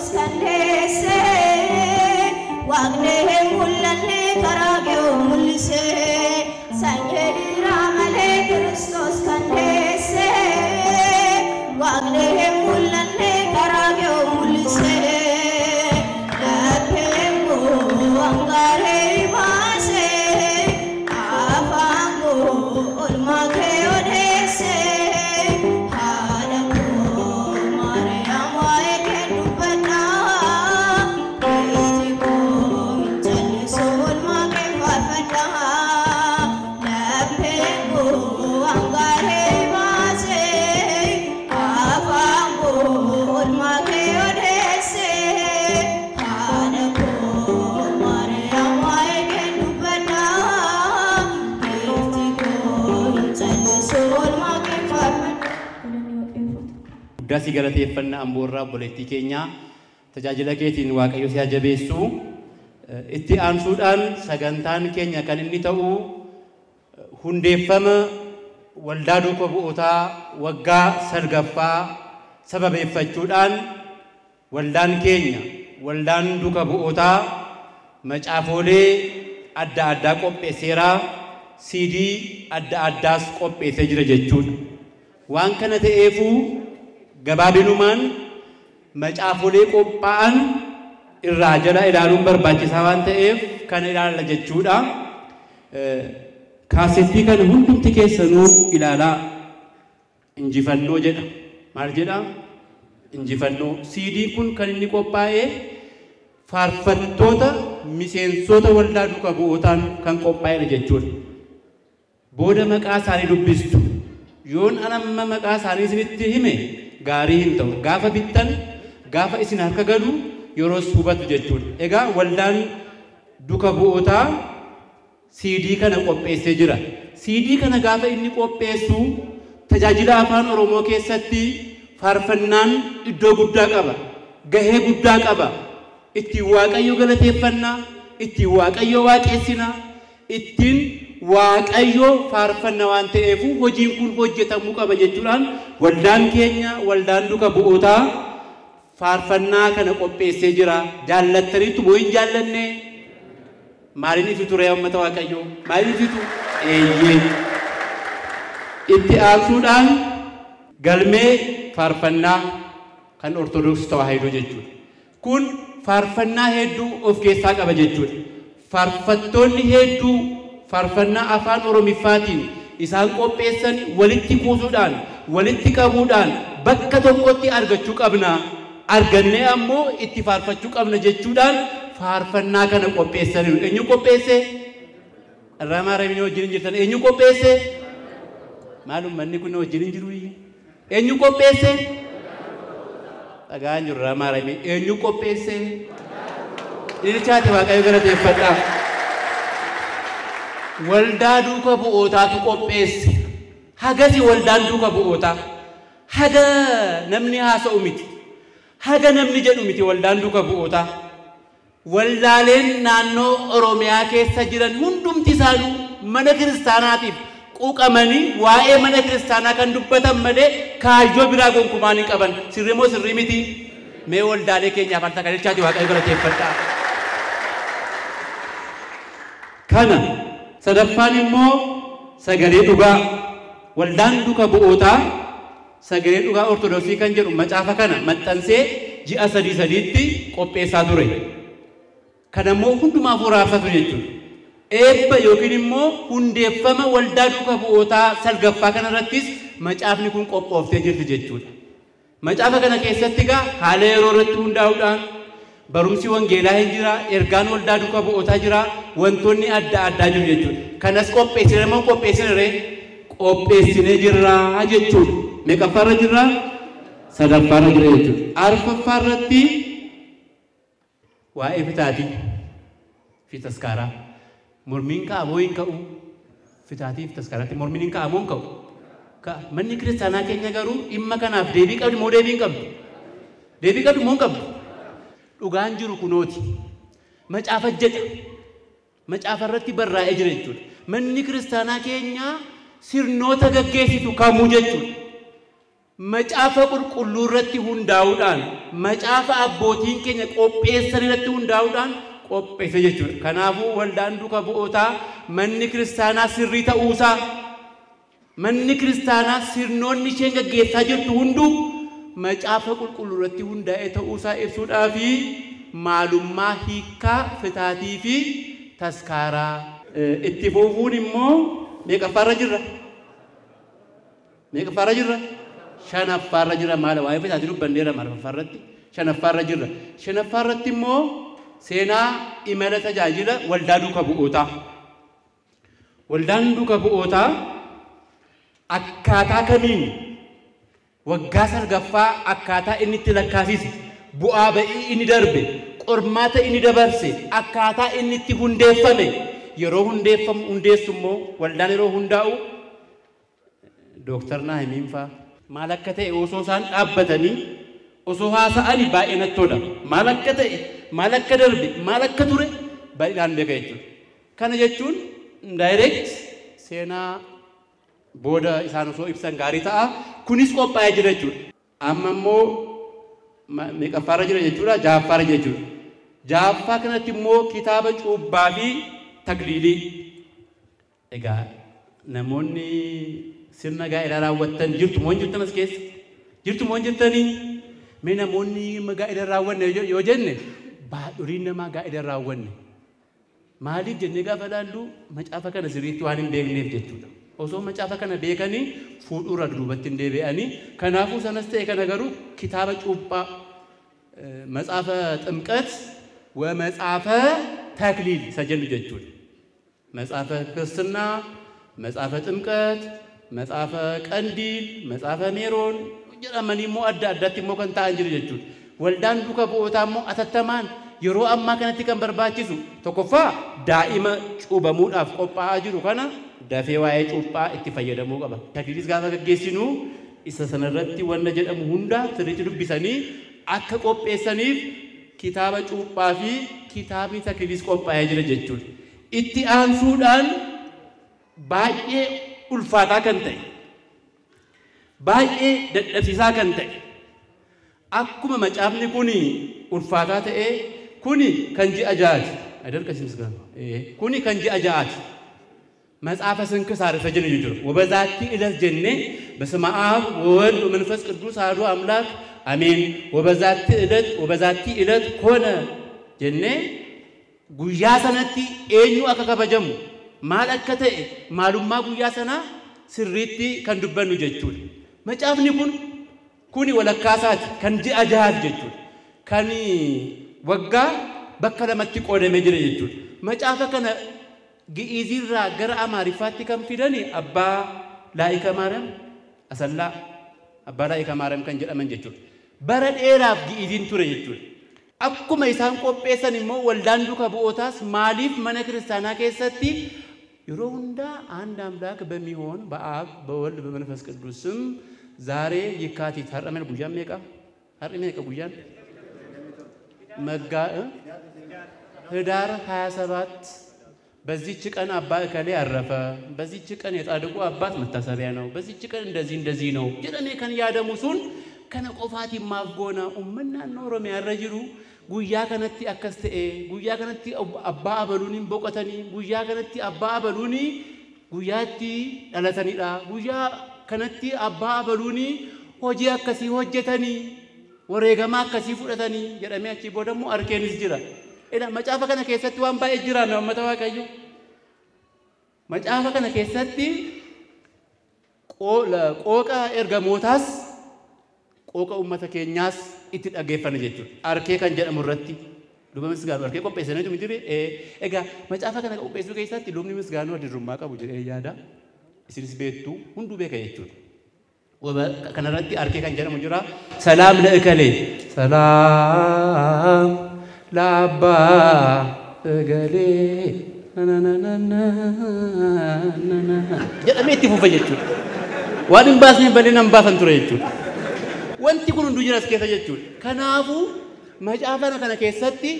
Kristos kandese Wagne mullanne karagyo mulise Sanyedi ramale Kristos kandese Wagne mullanne karagyo mulise Lapembo angare base Afango olmake odese Gasi galateeffannaa amboorraa obboleettii keenya tajaajila keetiin Waaqayyo si jabeessu itti aansuudhaan sagantaan keenya kan inni ta'u hundeeffama waldaa duuka bu'ootaa waggaa 9ffaa sababeeffachuudhaan waldaan keenya waldaan duuka bu'ootaa macaafolee adda addaa qopheesseera CD adda addaas qopheessee jira jechuudha. Waan kana ta'eefuu gabaabinumaan macaafolee qophaa'an irraa jala ilaaluun barbaachisaa waan ta'eef kana ilaalla jechuudha. Kaasettii kana hundumti keessanuu ilaalaa injifannoo jedha. Maal jedha? Injifannoo. CD kun kan inni qophaa'ee faarfattoota miseensota waldaa duuka bu'ootaan kan qophaa'edha jechuudha. Booda maqaa isaanii dubbistu. Yoon anamma maqaa isaanii isinitti hime gaarii hin ta'u. Gaafa bittan gaafa isin harka galu yeroo hubatu jechuudha. Egaa waldaan duuka bu'ootaa CD kana qopheessee jira. CD kana gaafa inni qopheessu tajaajila afaan Oromoo keessatti faarfannaan iddoo guddaa qaba. Gahee guddaa qaba. Ittiin Waaqayyo galateeffannaa, ittiin Waaqayyo waaqessinaa, ittiin Waaqayyo faarfanna waan ta'eef hojiin kun hojjetamuu qaba jechuudhaan waldaan keenya waldaan duuka bu'ootaa faarfannaa kana qopheessee jira. Jaallattaniitu moo hin jaallanne? Maaliin ifitu ree uummata Waaqayyo? Maaliin ifitu? Eeyyee. Itti aansuudhaan galmee faarfannaa kan Ortodoksii Tawaahidoo jechuudha. Kun faarfannaa hedduu of keessaa qaba jechuudha. Faarfattoonni hedduu faarfannaa afaan Oromiffaatiin isaan qopheessan walitti kuusuudhaan walitti qabuudhaan bakka tokkotti argachuu qabna. Argannee ammoo itti faarfachuu qabna jechuudhaan faarfannaa kana qopheessaniiru. Eenyu qopheesse? Ramaa Ramii wajjin jirtan eenyu qopheesse? Maalum manni kun wajjin jiru? Eenyu qopheesse? Dhagaan jiru Ramaa Ramii. Eenyu qopheesse? Ilchaati Waaqayyo galateeffadhaa. Waldaa duuka bu'ootaatu qopheesse. Hagati waldaan duuka bu'ootaa. Haga namni haasa'u miti. Haga namni jedhu miti waldaan duuka bu'ootaa. Waldaaleen naannoo Oromiyaa keessa jiran hundumti isaanuu mana kiristaanaatiif quuqamanii waa'ee mana kiristaanaa kan dubbatan malee kaayyoo biraa gonkumaan hin qaban. Sirrii moo sirrii miti? Mee waldaalee keenyaaf harka galchaati Waaqayyo galateeffadhaa. Kana sadaffaan immoo sagalee dhugaa. Waldaan duuka bu'ootaa sagalee dhugaa Ortodoksii kan jedhu macaafa kana maxxansee ji'a 3 qopheessaa ture. Kanammoo hundumaaf waraabsatu jechuudha. Eebba yookiin immoo hundeeffama waldaa duuka bu'ootaa 9ffaa kanarrattis macaafni kun qophooftee jirti jechuudha. Macaafa kana keessatti egaa haala yeroo irratti hundaa'uudhaan barumsi wangeelaa hin jira, ergaan waldaa duuka bu'ootaa jira, wantoonni adda addaa jiru jechuudha. Kanas qopheessine moo qopheessine qopheessinee jirra jechuudha. Meeqaffaarra jirra? 3ffaarra jira jechuudha. 4ffaarratti waa'ee fitaatii fi taskaaraa mormiin ka'amoo hin ka'u. Fitaatii fi taskaaraatti mormiin hin ka'amoo hin ka'u. Manni kiristaanaa keenya garuu dhimma kanaaf deebii qabdi moo deebii hin qabdu? Deebii qabdu moo hin qabdu? Dhugaan jiru kunooti. Macaafa jedha. Macaafa irratti barraa'ee jira jechuudha. Manni kiristaanaa keenya sirnoota gaggeessitu kamuu jechuudha. macaafa qulqulluu irratti hundaa'uudhaan macaafa abbootiin keenya qopheessan irratti hundaa'uudhaan qopheesse jechuudha. Kanaafuu waldaan duuka bu'ootaa manni kiristaanaa sirrii ta'uusaa manni kiristaanaa sirnoonni isheen gaggeessaa jirtu hunduu macaafa qulqulluu irratti hundaa'ee ta'uusaa ibsuudhaa fi maalummaa hiikkaa fitaatii fi taskaaraa itti fufuun immoo meeqaffaarra jirra? Meeqaffaarra jirra? Shanaffaarra jirra. Maal waa'ee fitaatii dubbanneera marfaffaarratti shanaffaarra jirra. Shanaffaarratti immoo seenaa imala tajaajila waldaa duuka bu'ootaa. Waldaan duuka bu'ootaa akkaataa kamiin waggaa sargaffaa akkaataa inni itti lakkaasise bu'aa ba'ii inni darbe qormaata inni dabarse akkaataa inni itti hundeeffame yeroo hundeessu immoo waldaan yeroo hundaa'u Dooktar Naahimiin fa'aa maal akka ta'e osoo isaan dhaabbatanii osoo haasa'anii baay'ee natti tola. Maal akka ta'e maal akka darbe maal akka ture baay'inaan beeka jechuudha. Kana jechuun direct seenaa booda isaan osoo ibsan gaarii ta'a. Kunis qophaa'ee jira jechuudha. Amma immoo meeqaffaarra jira jechuudha? Jahaffaarra jira jechuudha. Jahaffaa kanatti immoo kitaaba cuubbaa fi tagliilii. Egaa namoonni sirna gaa'elaa raawwattan jirtu moo hin jirtan as keessa? Jirtu moo hin jirtanii? Mee namoonni gaa'ela raawwanne yoo jenne baadhuriin namaa gaa'ela raawwanne. Maaliif jennee gaafa ilaallu macaafa kana sirriitti waan hin beekneef jechuudha. Osoo macaafa kana beekanii fuudhuura duubatti hin deebi'anii. Kanaafuu sanas ta'e kana garuu kitaaba cuuphaa macaafa ximqat wa macaafa takliil isa jennu jechuudha. Macaafa ክርስትና macaafa ximqat macaafa qandiil macaafa meeroon jedhamanii immoo adda addaatti immoo kan ta'an jiru jechuudha. Waldaan duuka bu'ootaa immoo atattamaan yeroo ammaa kanatti kan barbaachisu tokkoffaa daa'ima cuubamuudhaaf qophaa'aa jiru kana dafee waa'ee cuuphaa itti fayyadamuu qaba. Takliilis gaafa gaggeessinu isa sanarratti wanna jedhamu hunda sirriitti dubbisanii akka qopheessaniif kitaaba cuuphaa fi kitaabni takliilis qophaa'ee jira jechuudha. Itti aansuudhaan baay'ee ulfaataa kan ta'e baay'ee dadhabsiisaa kan ta'e akkuma macaafni kuni ulfaataa ta'ee kuni kan ji'a ja'aati. Kuni kan ji'a ja'aati. መጽሐፈ ስንክሳር ተጀነ ይጅሩ ወበዛቲ ኢለት ጀነ በስመ አብ ወወልድ ወመንፈስ ቅዱስ አሐዱ አምላክ አሜን ወበዛቲ ኢለት ኮነ ጀነ ጉያ ሰነቲ ኤኙ አከከበጀሙ ማለከተ ማሉማ ጉያ ሰና ስሪቲ ከንዱበኑ ጀቹል መጽሐፍኒ ኩኒ ወለካሳት ከንጂ አጃሃት ጀቹል ከኒ ወጋ በከለመቲ ቆደመ ጀረ ጀቹል መጽሐፈ ከነ gi'izirra gara amaarifaatti kan fidani abbaa laa'ika maariyaam asallaa abbaa laa'ika maariyaam kan jedhaman jechuudha. Bara dheeraaf gi'izin ture jechuudha. Akkuma isaan qopheessan immoo waldaan duuka bu'ootaas maaliif mana kiristaanaa keessatti yeroo hundaa አንድ አምላክ በሚሆን በአብ በወልድ በመንፈስ ቅዱስ ስም ዛሬ የካቲት ሀርመን ጉያን ሜቃ ሀርመን ሜቃ ጉያን መጋ ህዳር 27 በዚህች ቀን አባ እከሌ አረፈ በዚህች ቀን የጻድቁ አባት መታሰቢያ ነው በዚህች ቀን እንደዚህ ነው ጀለኔ ከን ያደሙሱን ከነ ቆፋቲ ማፍጎና ኡመና ኖሮ የሚያረጅሩ ጉያ ከነቲ አከስተኤ ጉያ ከነቲ አባ አበሉኒ ቦቀተኒ ጉያ ከነቲ አባ አበሉኒ ጉያቲ ዳለተኒዳ ጉያ ከነቲ አባ አበሉኒ ሆጂ አከሲ ሆጀተኒ ወሬገማ አከሲ ፉደተኒ ጀለሚያቺ ቦደሙ አርኬንስ ጅራ إذا ما جافك أنا كيسات وان باي جيران وما تواكيو ما جافك أنا كيساتي قوكا إرجموتاس قوكا أمتك الناس إتت أجيفنا جتول أركي كان جل مرتي لوما مسجانو أركي كم بيسنا جو مديري إيجا ما جافك أنا بيسنا كيساتي لومني مسجانو أدي روما كابوجي يادا إسيرس بيتو هندو بيكا جتول وكان رتي أركي كان جل مجرا سلام لأكلي سلام لابا غالي نا نا نا نا نا جدا ميتي فوفا جيتو وادم باسني بلينا مباسن ترى جيتو وانتي كونو دوجراس كيسا جيتو كنافو مجافنا كنا كيساتي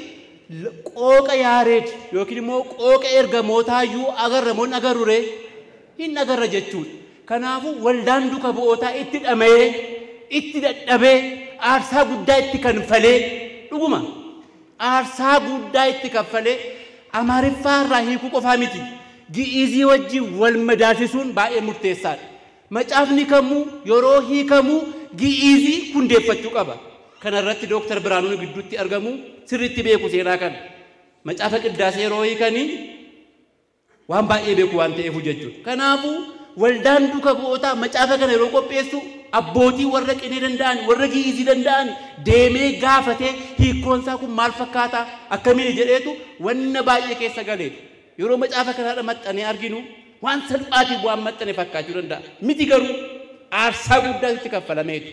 قوكا ياريت يوكي مو قوكا إرغموتا يو أغر رمون أغروري هين أغر جيتو كنافو والدان دوكا بوتا إتت أمي itti dadhabee aarsaa guddaa itti kanfalee dhuguma aarsaa guddaa itti kanfalee Amaariffaa irraa hiikuu qofaa miti gi'izii wajjin wal madaalchisuun baay'ee murteessaadha. Macaafni kamuu yeroo hiikamuu gi'izii hundeeffachuu qaba. Kana irratti Dooktar Biraanuun gidduutti argamu sirriitti beeku seenaa kana. Macaafa qiddaasee yeroo hiikanii waan baay'ee beeku waan ta'eef jechuudha. Kanaafuu waldaan duuka bu'ootaa macaafa kana yeroo qopheessu abbootii warra qinee danda'an warra gi'izii danda'an deemee gaafatee hiikkoonsaa kun maal fakkaata akkamiin jedheetu wanna baay'ee keessa galeetu. Yeroo macaafa kana maxxanee arginu waan salphaatii bu'aan maxxanee fakkaachuu danda'a. Miti garuu aarsaa guddaa itti kaffalameetu.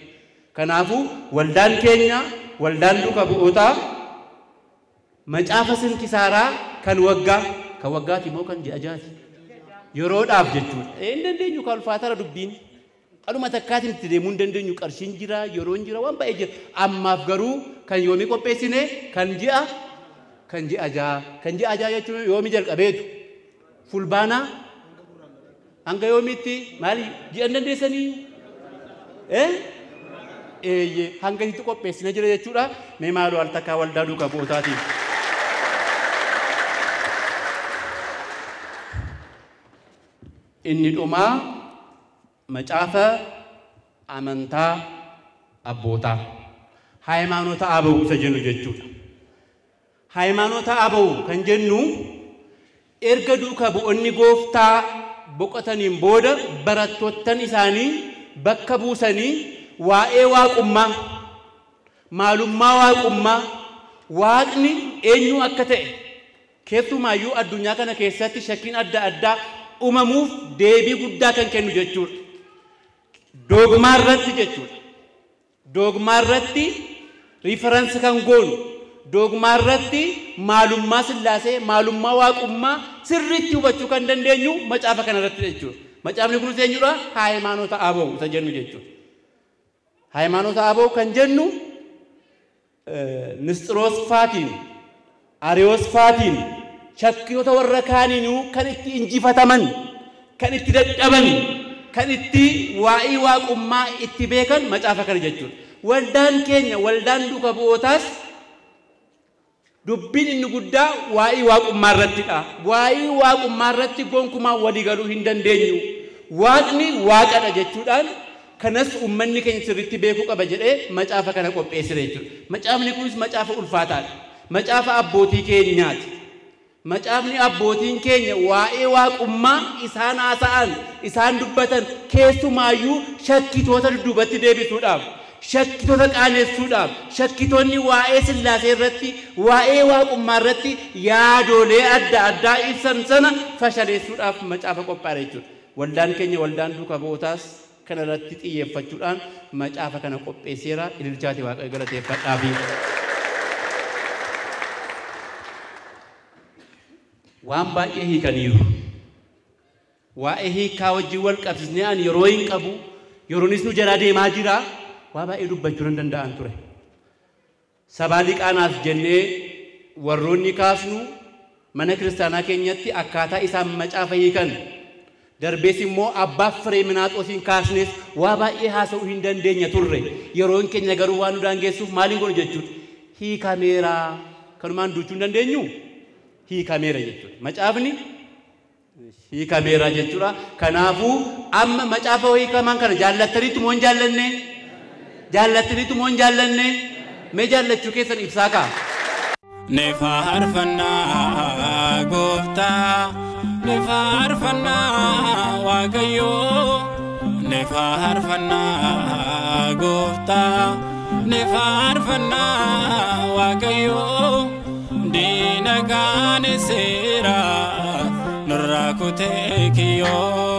Kanaafuu waldaan keenya waldaan duuka bu'ootaa macaafa sinkisaaraa kan waggaati moo kan ji'a jaati yeroodhaaf jechuudha. Hin dandeenyu kan ulfaatara dubbiin aduma takkaatiin itti deemuu hin dandeenyu qarshiin jira yeroon jira waan baay'ee jira. Ammaaf garuu kan yoomii qopheessine kan ji'a jaa jechuun yoomii jalqabeetu fulbaanaa hanga yoomiitti maali ji'a hin dandeessanii hanga itti qopheessine jira jechuudha. Mee maaloo al takkaa waldaa duuka bu'ootaatiin. Inni dhumaa macaafa amantaa abbootaa ሃይማኖተ አበው isa jennu jechuudha. ሃይማኖተ አበው kan jennu erga duuka bu'oonni gooftaa boqotaniin booda barattoottan isaanii bakka buusanii waa'ee waaqummaa maalummaa waaqummaa waaqni eenyu akka ta'e keessumaayyuu addunyaa kana keessatti shakkiin adda addaa uumamuuf deebii guddaa kan kennu jechuudha. Dogmaa irratti jechuudha. Dogmaa irratti riferensi kan goonu dogmaa irratti maalummaa sillaasee maalummaa waaqummaa sirriitti hubachuu kan dandeenyu macaafa kana irratti jechuudha. Macaafni kunis eenyudha? ሃይማኖተ አበው isa jennu jechuudha. ሃይማኖተ አበው kan jennu Nisxiroos faatiin Ariyoos faatiin shakkiyoota warra kaaniinuu kan itti injifataman kan itti dadhaban kan itti waa'ee waaqummaa itti beekan macaafa kana jechuudha. Waldaan keenya waldaan duuka bu'ootaas dubbiin inni guddaa waa'ee waaqummaa irrattidha. Waa'ee waaqummaa irratti gonkumaa walii galuu hin dandeenyu. Waaqni waaqadha jechuudhaan kanas uummanni keenya sirriitti beekuu qaba jedhee macaafa kana qopheessire jechuudha. Macaafni kunis macaafa ulfaataadha. Macaafa abbootii keenyaati. Macaafni abbootiin keenya waa'ee waaqummaa isaan haasa'an isaan dubbatan keessumaayyuu shakkitoota dudduubatti deebisuudhaaf shakkitoota qaanessuudhaaf shakkitoonni waa'ee sillaasee irratti waa'ee waaqummaa irratti yaadolee adda addaa ibsan sana fashaleessuudhaaf macaafa qophaa'e jechuudha. Waldaan keenya waldaan duuka bu'ootaas kana irratti xiyyeeffachuudhaan macaafa kana qopheesseera. Ililchaati Waaqayyo galateeffadhaafi. Waan baay'ee hiikaniiru. Waa'ee hiikaa wajjin wal qabsiisnee ani yeroo hin qabu yeroonis nu jalaa deemaa jira waa baay'ee dubbachuu hin danda'an ture. Sabaa liqaanaaf jennee warroonni kaasnu mana kiristaanaa keenyatti akkaataa isaan macaafa hiikan darbees immoo abbaaf firee minaaxoosiin kaasnes waa baay'ee haasa'uu hin dandeenya turre. Yeroon keenya garuu waan nu daangeessuuf maaliin godhu jechuudha. Hiikameera kanumaan duuchuu hin dandeenyu. Hiikameera jechuudha. Macaafni hiikameera jechuudha. Kanaafuu amma macaafa hiikamaan kana jaallattaniitu moo hin jaallanne? Jaallattaniitu moo hin jaallanne? Mee jaallachuu keessan ibsaa kaa. Ni faarfannaa gooftaa ni faarfannaa waaqayyoo ni faarfannaa gooftaa ni faarfannaa waaqayyoo diinagaan seera nurraa kutee kiyyoo.